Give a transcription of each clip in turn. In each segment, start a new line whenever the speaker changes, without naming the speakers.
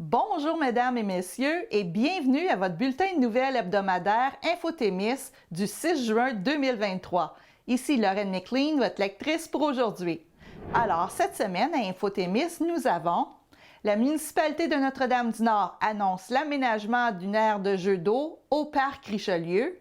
Bonjour mesdames et messieurs et bienvenue à votre bulletin de nouvelles hebdomadaire Infotémis du 6 juin 2023. Ici Lorraine McLean, votre lectrice pour aujourd'hui. Alors, cette semaine à Infotémis, nous avons la municipalité de Notre-Dame-du-Nord annonce l'aménagement d'une aire de jeu d'eau au parc Richelieu.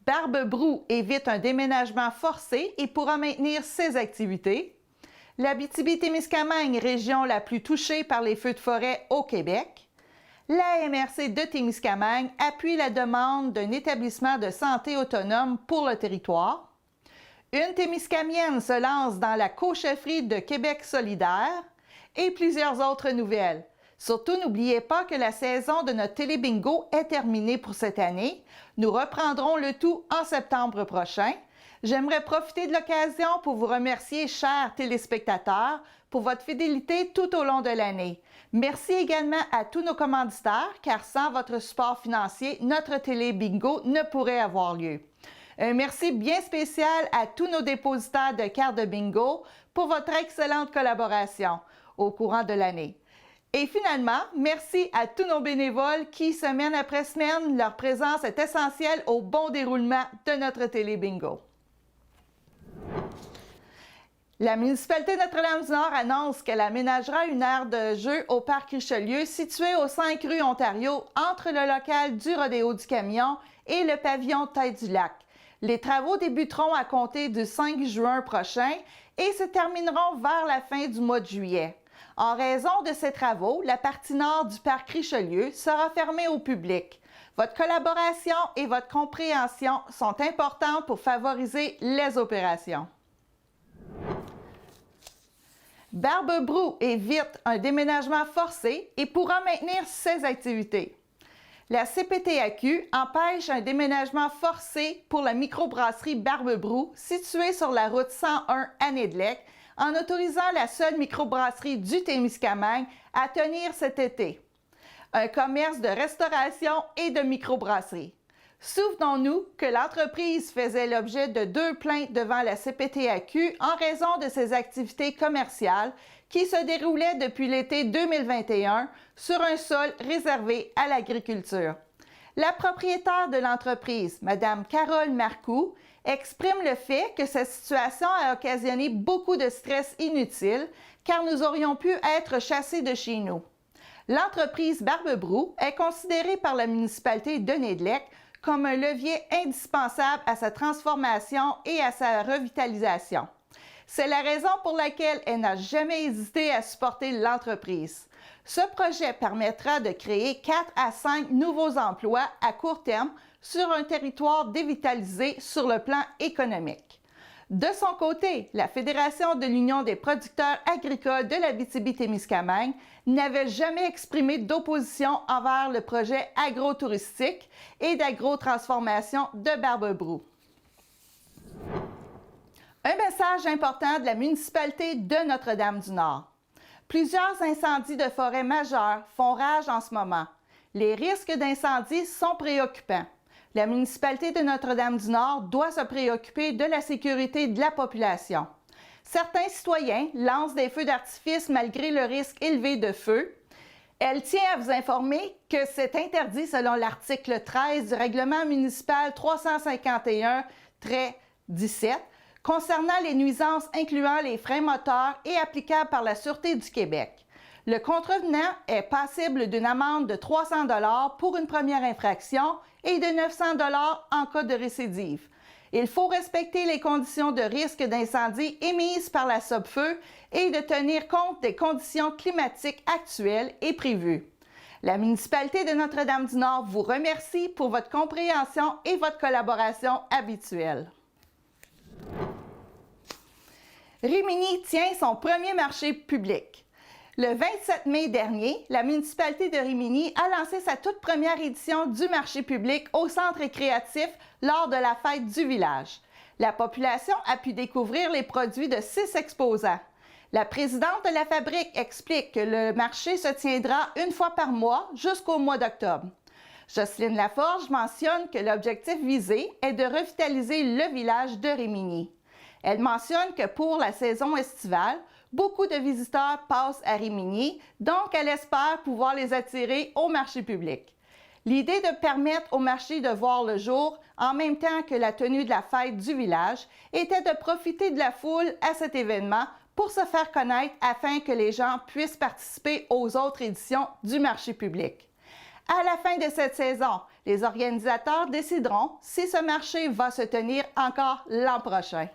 Barbe-Brou évite un déménagement forcé et pourra maintenir ses activités. L'Abitibi-Témiscamingue, région la plus touchée par les feux de forêt au Québec. La MRC de Témiscamingue appuie la demande d'un établissement de santé autonome pour le territoire. Une Témiscamienne se lance dans la co-chefferie de Québec solidaire et plusieurs autres nouvelles. Surtout, n'oubliez pas que la saison de notre télé-bingo est terminée pour cette année. Nous reprendrons le tout en septembre prochain. J'aimerais profiter de l'occasion pour vous remercier, chers téléspectateurs, pour votre fidélité tout au long de l'année. Merci également à tous nos commanditaires, car sans votre support financier, notre télé-bingo ne pourrait avoir lieu. Un merci bien spécial à tous nos dépositaires de cartes de bingo pour votre excellente collaboration au courant de l'année. Et finalement, merci à tous nos bénévoles qui, semaine après semaine, leur présence est essentielle au bon déroulement de notre télé-bingo. La municipalité de Notre-Dame-du-Nord annonce qu'elle aménagera une aire de jeu au parc Richelieu située aux 5 rues Ontario entre le local du Rodéo du Camion et le pavillon Tête-du-Lac. Les travaux débuteront à compter du 5 juin prochain et se termineront vers la fin du mois de juillet. En raison de ces travaux, la partie nord du parc Richelieu sera fermée au public. Votre collaboration et votre compréhension sont importantes pour favoriser les opérations. Barbe-Brou évite un déménagement forcé et pourra maintenir ses activités. La CPTAQ empêche un déménagement forcé pour la microbrasserie Barbe-Brou située sur la route 101 à Nedelec en autorisant la seule microbrasserie du Témiscamingue à tenir cet été. Un commerce de restauration et de microbrasserie. Souvenons-nous que l'entreprise faisait l'objet de 2 plaintes devant la CPTAQ en raison de ses activités commerciales qui se déroulaient depuis l'été 2021 sur un sol réservé à l'agriculture. La propriétaire de l'entreprise, Mme Carole Marcoux, exprime le fait que cette situation a occasionné beaucoup de stress inutile car nous aurions pu être chassés de chez nous. L'entreprise Barbe-Brou est considérée par la municipalité de Nedelec comme un levier indispensable à sa transformation et à sa revitalisation. C'est la raison pour laquelle elle n'a jamais hésité à supporter l'entreprise. Ce projet permettra de créer 4 à 5 nouveaux emplois à court terme sur un territoire dévitalisé sur le plan économique. De son côté, la Fédération de l'Union des producteurs agricoles de l'Abitibi-Témiscamingue n'avait jamais exprimé d'opposition envers le projet agro-touristique et d'agro-transformation de Barbe-Brou. Un message important de la municipalité de Notre-Dame-du-Nord. Plusieurs incendies de forêt majeurs font rage en ce moment. Les risques d'incendie sont préoccupants. La municipalité de Notre-Dame-du-Nord doit se préoccuper de la sécurité de la population. Certains citoyens lancent des feux d'artifice malgré le risque élevé de feu. Elle tient à vous informer que c'est interdit selon l'article 13 du règlement municipal 351-17 concernant les nuisances incluant les freins moteurs et applicables par la Sûreté du Québec. Le contrevenant est passible d'une amende de 300 $ pour une première infraction et de 900 $ en cas de récidive. Il faut respecter les conditions de risque d'incendie émises par la SOPFEU et de tenir compte des conditions climatiques actuelles et prévues. La municipalité de Notre-Dame-du-Nord vous remercie pour votre compréhension et votre collaboration habituelle. Rimini tient son premier marché public. Le 27 mai dernier, la municipalité de Rimini a lancé sa toute première édition du marché public au centre récréatif lors de la fête du village. La population a pu découvrir les produits de 6 exposants. La présidente de la fabrique explique que le marché se tiendra une fois par mois jusqu'au mois d'octobre. Jocelyne Laforge mentionne que l'objectif visé est de revitaliser le village de Rimini. Elle mentionne que pour la saison estivale, beaucoup de visiteurs passent à Rimini, donc elle espère pouvoir les attirer au marché public. L'idée de permettre au marché de voir le jour en même temps que la tenue de la fête du village était de profiter de la foule à cet événement pour se faire connaître afin que les gens puissent participer aux autres éditions du marché public. À la fin de cette saison, les organisateurs décideront si ce marché va se tenir encore l'an prochain.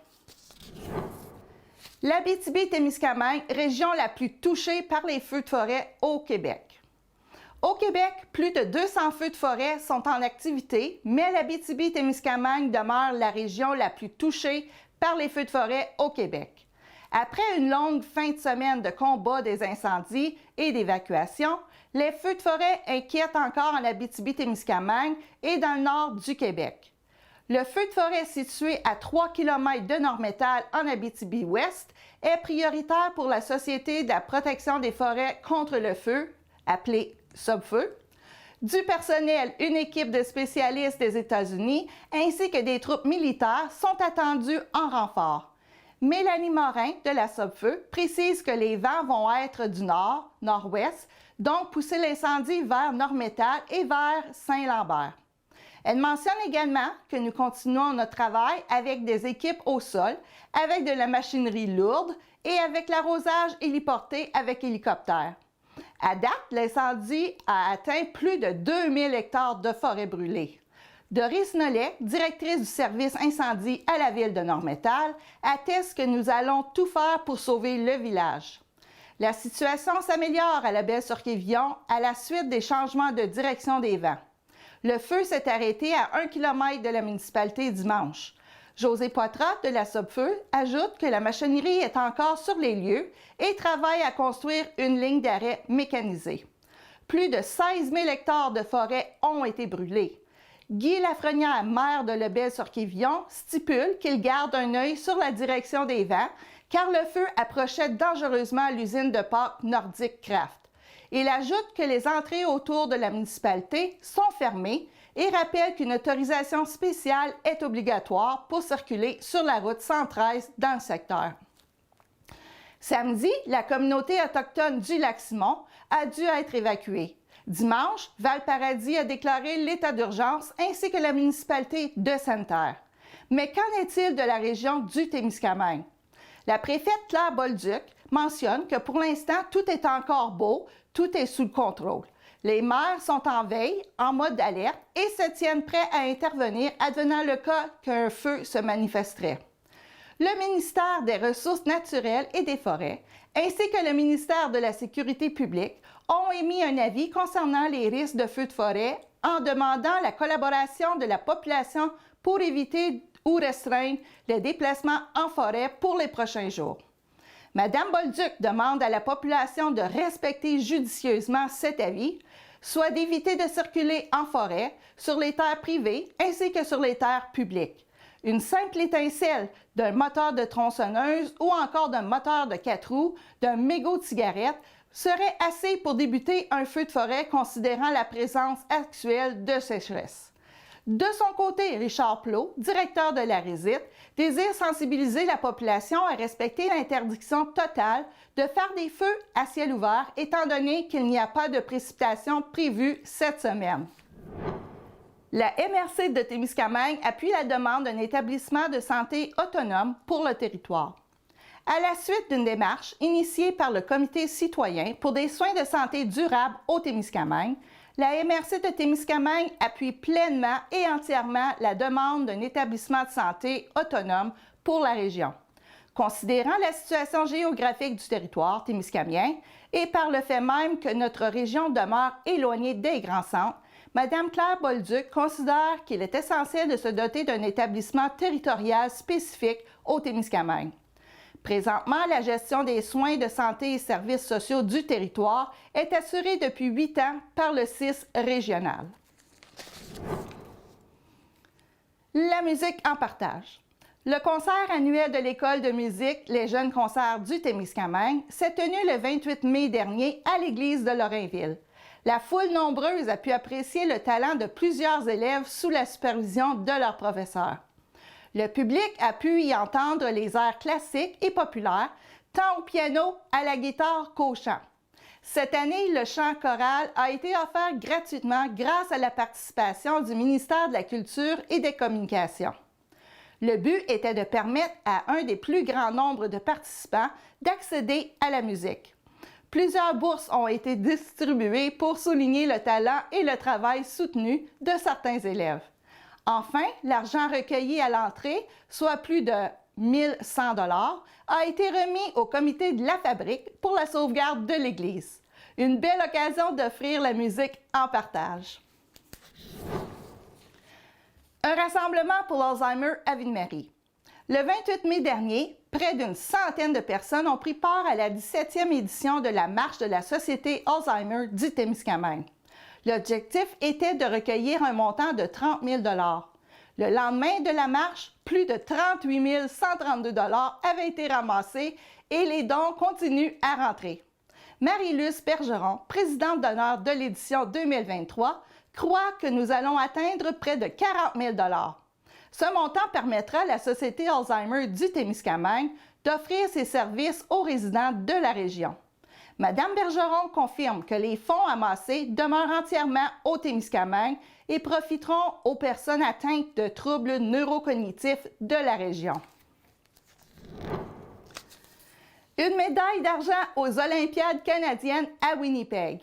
L'Abitibi-Témiscamingue, région la plus touchée par les feux de forêt au Québec. Au Québec, plus de 200 feux de forêt sont en activité, mais l'Abitibi-Témiscamingue demeure la région la plus touchée par les feux de forêt au Québec. Après une longue fin de semaine de combat des incendies et d'évacuation, les feux de forêt inquiètent encore en Abitibi-Témiscamingue et dans le nord du Québec. Le feu de forêt situé à 3 km de Nord-Métal en Abitibi-Ouest est prioritaire pour la Société de la protection des forêts contre le feu, appelée SOBFEU, du personnel, une équipe de spécialistes des États-Unis ainsi que des troupes militaires sont attendues en renfort. Mélanie Morin de la SOBFEU précise que les vents vont être du nord, nord-ouest, donc pousser l'incendie vers Nord-Métal et vers Saint-Lambert. Elle mentionne également que nous continuons notre travail avec des équipes au sol, avec de la machinerie lourde et avec l'arrosage héliporté avec hélicoptère. À date, l'incendie a atteint plus de 2000 hectares de forêt brûlée. Doris Nollet, directrice du service incendie à la ville de Nord-Métal, atteste que nous allons tout faire pour sauver le village. La situation s'améliore à la Baie-sur-Quévillon à la suite des changements de direction des vents. Le feu s'est arrêté à 1 km de la municipalité dimanche. José Poitras de la SOBFEU ajoute que la machinerie est encore sur les lieux et travaille à construire une ligne d'arrêt mécanisée. Plus de 16 000 hectares de forêt ont été brûlés. Guy Lafrenière, maire de Lebel-sur-Quévillon, stipule qu'il garde un œil sur la direction des vents car le feu approchait dangereusement l'usine de pâtes Nordic Craft. Il ajoute que les entrées autour de la municipalité sont fermées et rappelle qu'une autorisation spéciale est obligatoire pour circuler sur la route 113 dans le secteur. Samedi, la communauté autochtone du Lac-Simon a dû être évacuée. Dimanche, Val-Paradis a déclaré l'état d'urgence ainsi que la municipalité de Sainte-Terre. Mais qu'en est-il de la région du Témiscamingue? La préfète Claire Bolduc mentionne que pour l'instant, tout est encore beau, tout est sous le contrôle. Les maires sont en veille, en mode d'alerte et se tiennent prêts à intervenir advenant le cas qu'un feu se manifesterait. Le ministère des Ressources naturelles et des Forêts, ainsi que le ministère de la Sécurité publique, ont émis un avis concernant les risques de feux de forêt en demandant la collaboration de la population pour éviter ou restreindre les déplacements en forêt pour les prochains jours. Mme Bolduc demande à la population de respecter judicieusement cet avis, soit d'éviter de circuler en forêt, sur les terres privées ainsi que sur les terres publiques. Une simple étincelle d'un moteur de tronçonneuse ou encore d'un moteur de 4 roues, d'un mégot de cigarette, serait assez pour débuter un feu de forêt considérant la présence actuelle de sécheresse. De son côté, Richard Plot, directeur de la RISIT, désire sensibiliser la population à respecter l'interdiction totale de faire des feux à ciel ouvert, étant donné qu'il n'y a pas de précipitations prévues cette semaine. La MRC de Témiscamingue appuie la demande d'un établissement de santé autonome pour le territoire. À la suite d'une démarche initiée par le Comité citoyen pour des soins de santé durables au Témiscamingue, la MRC de Témiscamingue appuie pleinement et entièrement la demande d'un établissement de santé autonome pour la région. Considérant la situation géographique du territoire témiscamien et par le fait même que notre région demeure éloignée des grands centres, Mme Claire Bolduc considère qu'il est essentiel de se doter d'un établissement territorial spécifique au Témiscamingue. Présentement, la gestion des soins de santé et services sociaux du territoire est assurée depuis 8 ans par le CIS régional. La musique en partage. Le concert annuel de l'École de musique Les Jeunes Concerts du Témiscamingue s'est tenu le 28 mai dernier à l'église de Lorrainville. La foule nombreuse a pu apprécier le talent de plusieurs élèves sous la supervision de leurs professeurs. Le public a pu y entendre les airs classiques et populaires, tant au piano, à la guitare qu'au chant. Cette année, le chant choral a été offert gratuitement grâce à la participation du ministère de la Culture et des Communications. Le but était de permettre à un des plus grands nombres de participants d'accéder à la musique. Plusieurs bourses ont été distribuées pour souligner le talent et le travail soutenu de certains élèves. Enfin, l'argent recueilli à l'entrée, soit plus de 1 100 $, a été remis au comité de la fabrique pour la sauvegarde de l'Église. Une belle occasion d'offrir la musique en partage. Un rassemblement pour l'Alzheimer à Ville-Marie. Le 28 mai dernier, près d'une centaine de personnes ont pris part à la 17e édition de la Marche de la Société Alzheimer du Témiscamingue. L'objectif était de recueillir un montant de 30 000 $. Le lendemain de la marche, plus de 38 132 $ avaient été ramassés et les dons continuent à rentrer. Marie-Luce Bergeron, présidente d'honneur de l'édition 2023, croit que nous allons atteindre près de 40 000 $. Ce montant permettra à la Société Alzheimer du Témiscamingue d'offrir ses services aux résidents de la région. Madame Bergeron confirme que les fonds amassés demeurent entièrement au Témiscamingue et profiteront aux personnes atteintes de troubles neurocognitifs de la région. Une médaille d'argent aux Olympiades canadiennes à Winnipeg.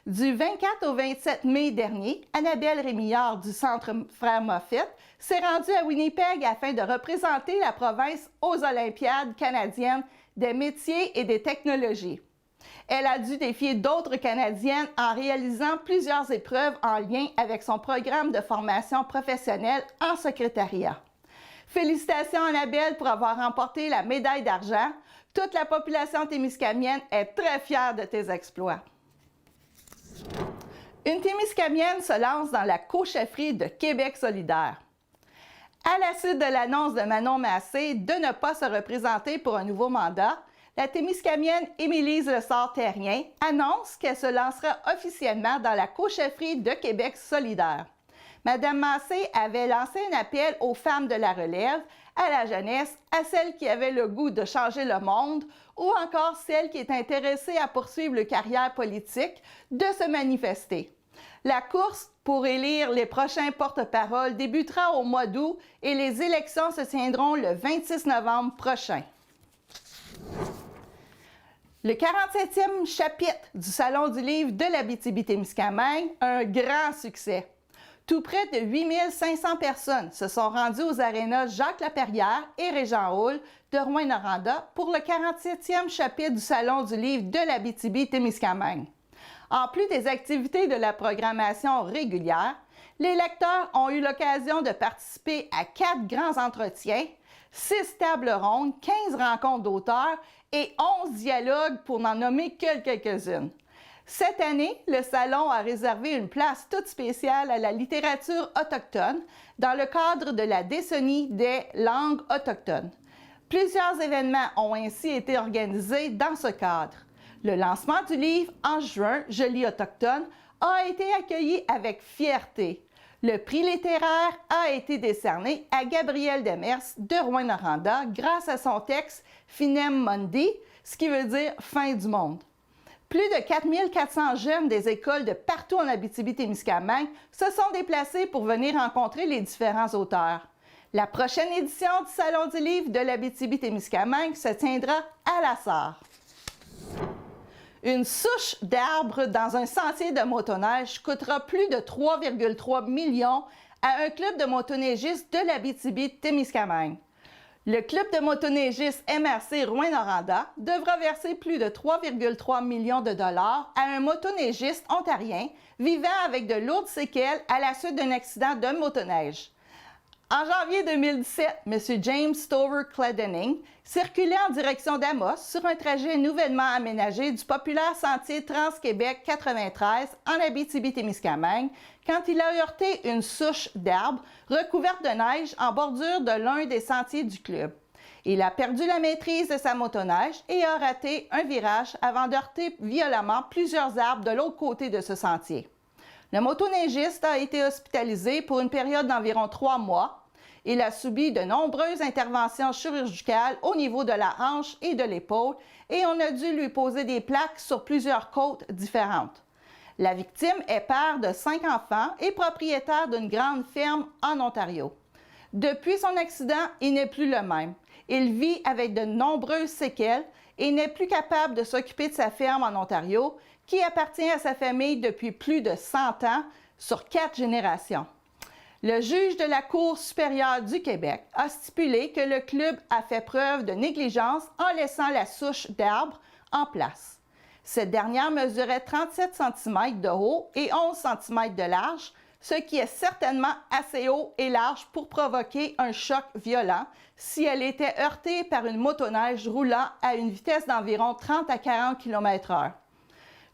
Du 24 au 27 mai dernier, Annabelle Rémillard du Centre Frère Moffett s'est rendue à Winnipeg afin de représenter la province aux Olympiades canadiennes des métiers et des technologies. Elle a dû défier d'autres Canadiennes en réalisant plusieurs épreuves en lien avec son programme de formation professionnelle en secrétariat. Félicitations Annabelle pour avoir remporté la médaille d'argent. Toute la population témiscamienne est très fière de tes exploits. Une Témiscamienne se lance dans la co-chefferie de Québec solidaire. À la suite de l'annonce de Manon Massé de ne pas se représenter pour un nouveau mandat, la Témiscamienne Émilise Lessard-Terrien annonce qu'elle se lancera officiellement dans la co-chefferie de Québec solidaire. Madame Massé avait lancé un appel aux femmes de la relève, à la jeunesse, à celles qui avaient le goût de changer le monde ou encore celles qui étaient intéressées à poursuivre une carrière politique, de se manifester. La course pour élire les prochains porte-parole débutera au mois d'août et les élections se tiendront le 26 novembre prochain. Le 47e chapitre du Salon du livre de l'Abitibi-Témiscamingue, un grand succès. Tout près de 8 500 personnes se sont rendues aux arénas Jacques-Laperrière et Régent-Hall de Rouyn-Noranda pour le 47e chapitre du Salon du livre de l'Abitibi-Témiscamingue. En plus des activités de la programmation régulière, les lecteurs ont eu l'occasion de participer à 4 grands entretiens, 6 tables rondes, 15 rencontres d'auteurs et 11 dialogues pour n'en nommer que quelques-unes. Cette année, le Salon a réservé une place toute spéciale à la littérature autochtone dans le cadre de la décennie des langues autochtones. Plusieurs événements ont ainsi été organisés dans ce cadre. Le lancement du livre en juin, Je lis autochtone, a été accueilli avec fierté. Le prix littéraire a été décerné à Gabrielle Demers de Rouyn-Noranda grâce à son texte Finem Mundi, ce qui veut dire fin du monde. Plus de 4 400 jeunes des écoles de partout en Abitibi-Témiscamingue se sont déplacés pour venir rencontrer les différents auteurs. La prochaine édition du Salon du livre de l'Abitibi-Témiscamingue se tiendra à La Sarre. Une souche d'arbres dans un sentier de motoneige coûtera plus de 3,3 millions à un club de motoneigistes de l'Abitibi-Témiscamingue. Le club de motoneigistes MRC Rouyn-Noranda devra verser plus de 3,3 millions de dollars à un motoneigiste ontarien vivant avec de lourdes séquelles à la suite d'un accident de motoneige. En janvier 2017, M. James Stover Cledening circulait en direction d'Amos sur un trajet nouvellement aménagé du populaire sentier Trans-Québec 93 en Abitibi-Témiscamingue quand il a heurté une souche d'arbres recouverte de neige en bordure de l'un des sentiers du club. Il a perdu la maîtrise de sa motoneige et a raté un virage avant d'heurter violemment plusieurs arbres de l'autre côté de ce sentier. Le motoneigiste a été hospitalisé pour une période d'environ 3 mois. Il a subi de nombreuses interventions chirurgicales au niveau de la hanche et de l'épaule et on a dû lui poser des plaques sur plusieurs côtes différentes. La victime est père de 5 enfants et propriétaire d'une grande ferme en Ontario. Depuis son accident, il n'est plus le même. Il vit avec de nombreuses séquelles et n'est plus capable de s'occuper de sa ferme en Ontario, qui appartient à sa famille depuis plus de 100 ans, sur 4 générations. Le juge de la Cour supérieure du Québec a stipulé que le club a fait preuve de négligence en laissant la souche d'arbre en place. Cette dernière mesurait 37 cm de haut et 11 cm de large, ce qui est certainement assez haut et large pour provoquer un choc violent si elle était heurtée par une motoneige roulant à une vitesse d'environ 30 à 40 km/h.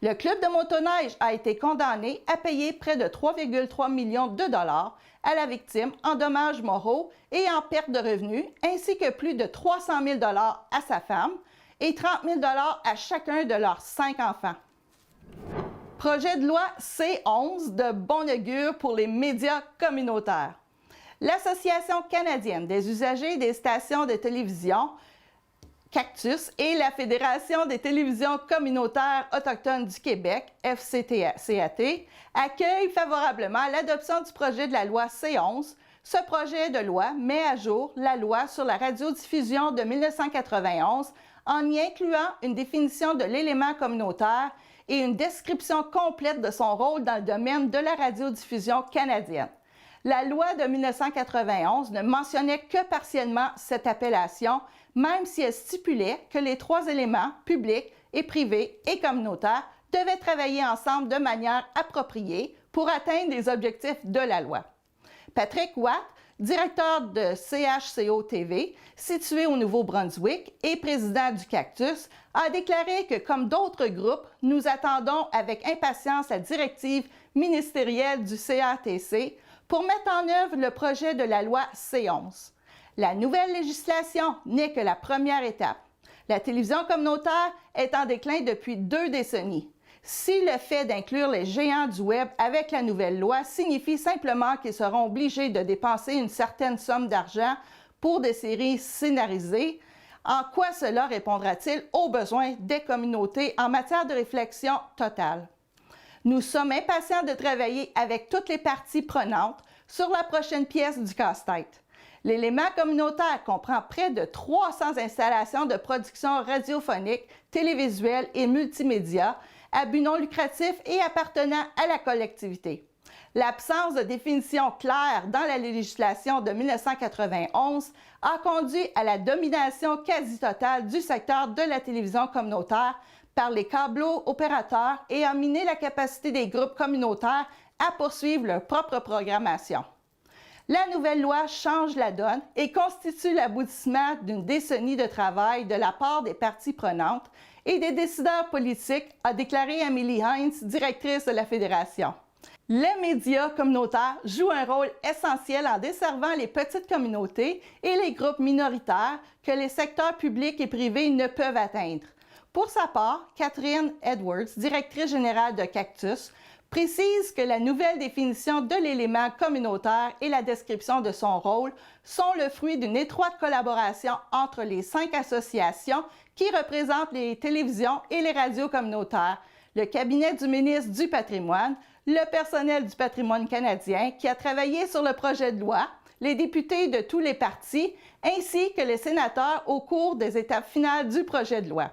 Le club de motoneige a été condamné à payer près de 3,3 millions de dollars à la victime en dommages moraux et en perte de revenus, ainsi que plus de 300 000 dollars à sa femme et 30 000 dollars à chacun de leurs 5 enfants. Projet de loi C11 de bon augure pour les médias communautaires. L'Association canadienne des usagers des stations de télévision, Cactus, et la Fédération des télévisions communautaires autochtones du Québec, FCCAT, accueillent favorablement l'adoption du projet de la loi C11. Ce projet de loi met à jour la loi sur la radiodiffusion de 1991 en y incluant une définition de l'élément communautaire et une description complète de son rôle dans le domaine de la radiodiffusion canadienne. La loi de 1991 ne mentionnait que partiellement cette appellation, même si elle stipulait que les 3 éléments, publics et privés et communautaires, devaient travailler ensemble de manière appropriée pour atteindre les objectifs de la loi. Patrick Watt, directeur de CHCO-TV, situé au Nouveau-Brunswick et président du Cactus, a déclaré que, comme d'autres groupes, nous attendons avec impatience la directive ministérielle du CRTC pour mettre en œuvre le projet de la loi C11. La nouvelle législation n'est que la première étape. La télévision communautaire est en déclin depuis 2 décennies. Si le fait d'inclure les géants du Web avec la nouvelle loi signifie simplement qu'ils seront obligés de dépenser une certaine somme d'argent pour des séries scénarisées, en quoi cela répondra-t-il aux besoins des communautés en matière de réflexion totale? Nous sommes impatients de travailler avec toutes les parties prenantes sur la prochaine pièce du casse-tête. L'élément communautaire comprend près de 300 installations de production radiophonique, télévisuelle et multimédia à but non lucratif et appartenant à la collectivité. L'absence de définition claire dans la législation de 1991 a conduit à la domination quasi totale du secteur de la télévision communautaire par les câblo-opérateurs et a miné la capacité des groupes communautaires à poursuivre leur propre programmation. La nouvelle loi change la donne et constitue l'aboutissement d'une décennie de travail de la part des parties prenantes et des décideurs politiques, a déclaré Amélie Heinz, directrice de la Fédération. Les médias communautaires jouent un rôle essentiel en desservant les petites communautés et les groupes minoritaires que les secteurs publics et privés ne peuvent atteindre. Pour sa part, Catherine Edwards, directrice générale de Cactus, précise que la nouvelle définition de l'élément communautaire et la description de son rôle sont le fruit d'une étroite collaboration entre les 5 associations qui représentent les télévisions et les radios communautaires, le cabinet du ministre du Patrimoine, le personnel du patrimoine canadien qui a travaillé sur le projet de loi, les députés de tous les partis, ainsi que les sénateurs au cours des étapes finales du projet de loi.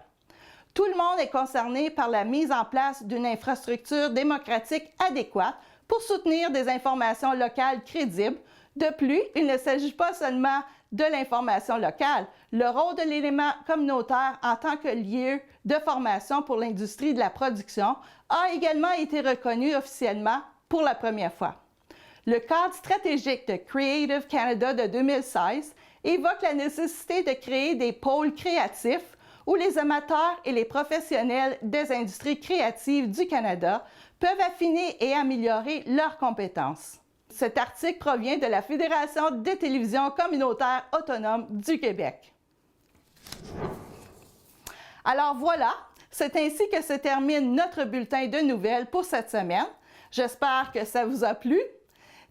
Tout le monde est concerné par la mise en place d'une infrastructure démocratique adéquate pour soutenir des informations locales crédibles. De plus, il ne s'agit pas seulement de l'information locale. Le rôle de l'élément communautaire en tant que lieu de formation pour l'industrie de la production a également été reconnu officiellement pour la première fois. Le cadre stratégique de Creative Canada de 2016 évoque la nécessité de créer des pôles créatifs où les amateurs et les professionnels des industries créatives du Canada peuvent affiner et améliorer leurs compétences. Cet article provient de la Fédération des télévisions communautaires autonomes du Québec. Alors voilà, c'est ainsi que se termine notre bulletin de nouvelles pour cette semaine. J'espère que ça vous a plu.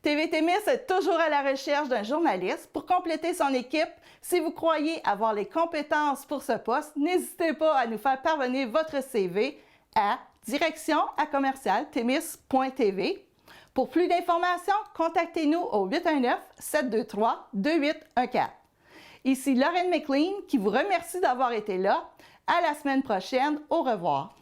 TV Témis est toujours à la recherche d'un journaliste pour compléter son équipe. Si vous croyez avoir les compétences pour ce poste, n'hésitez pas à nous faire parvenir votre CV à direction@commercialtemis.tv. Pour plus d'informations, contactez-nous au 819-723-2814. Ici Lorraine McLean qui vous remercie d'avoir été là. À la semaine prochaine. Au revoir.